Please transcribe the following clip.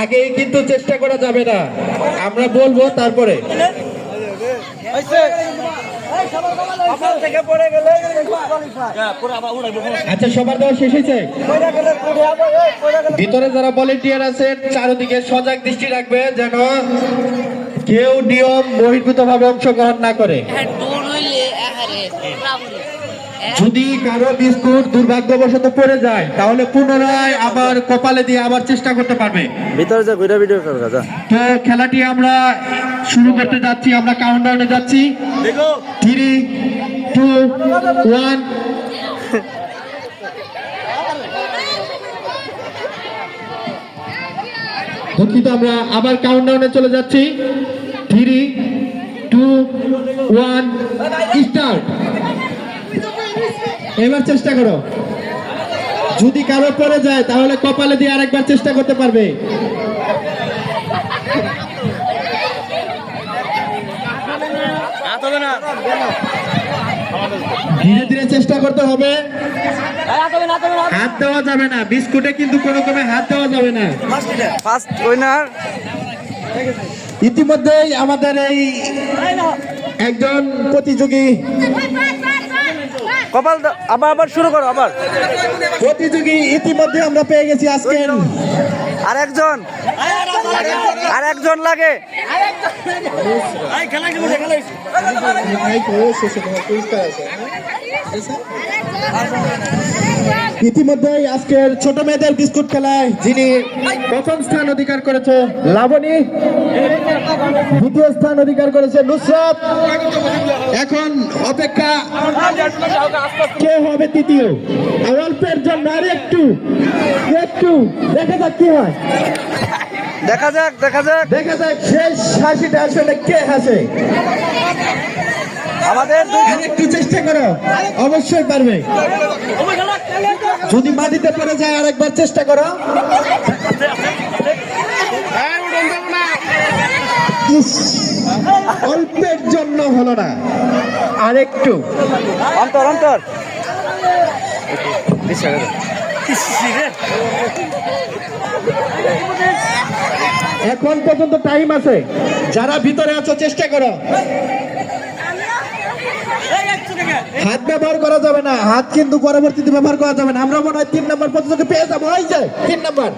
আগেই কিন্তু চেষ্টা করা যাবে না, আমরা বলবো তারপরে। আচ্ছা, সবার দেওয়া শেষ হয়েছে? ভিতরে যারা ভলেন্টিয়ার আছে চারদিকে সজাগ দৃষ্টি রাখবে যেন কেউ নিয়ম বহির্ভূত ভাবে অংশগ্রহণ না করে। যদি কারো বিস্কুট দুর্ভাগ্যবশত পড়ে যায় তাহলে পুনরায় আবার কপালে দিয়ে আবার চেষ্টা করতে পারবে। ভিতরে যা ঘুরে ভিডিও করবে। তো খেলাটি আমরা শুরু করতে যাচ্ছি, আমরা কাউন্টডাউনে যাচ্ছি। 3, 2, 1। দুঃখিত, আমরা আবার কাউন্টডাউনে চলে যাচ্ছি। 3, 2, 1 স্টার্ট। এবার চেষ্টা করো, যদি কারো পড়ে যায় তাহলে কপালে দিয়ে আরেকবার চেষ্টা করতে পারবে। ধীরে ধীরে চেষ্টা করতে হবে, হাত দেওয়া যাবে না, বিস্কুটে কিন্তু কোনো রকমে হাত দেওয়া যাবে না। ফার্স্ট উইনার ইতিমধ্যেই আমাদের এই একজন প্রতিযোগী কপাল আবার শুরু করো। আবার প্রতিযোগী ইতিমধ্যে আমরা পেয়ে গেছি আজকের। আরেকজন লাগে। ইতিমধ্যেই আজকের ছোট মেয়েদের বিস্কুট খেলায় যিনি প্রথম স্থান অধিকার করেছে লাবণী, দ্বিতীয় স্থান অধিকার করেছে নুসরাত। এখন অপেক্ষা কে হবে তৃতীয়। অল্পের জন্য আর একটু দেখা যাক কি হয়। দেখা যাক শেষ হাসিটা আসলে কে হাসে। আমাদের একটু চেষ্টা করো, অবশ্যই পারবে। যদি মাটিতে পড়ে যায় আরেকবার চেষ্টা করো। অল্পের জন্য হলো না, আরেকটু অন্তর এখন পর্যন্ত টাইম আছে, যারা ভিতরে আছো চেষ্টা করো। হাত ব্যবহার করা যাবে না, হাত কিন্তু পরবর্তীতে ব্যবহার করা যাবে না। আমরা মনে হয় 3 নম্বর পর্যন্ত পেয়ে যাবো। এই যে 3 নম্বর।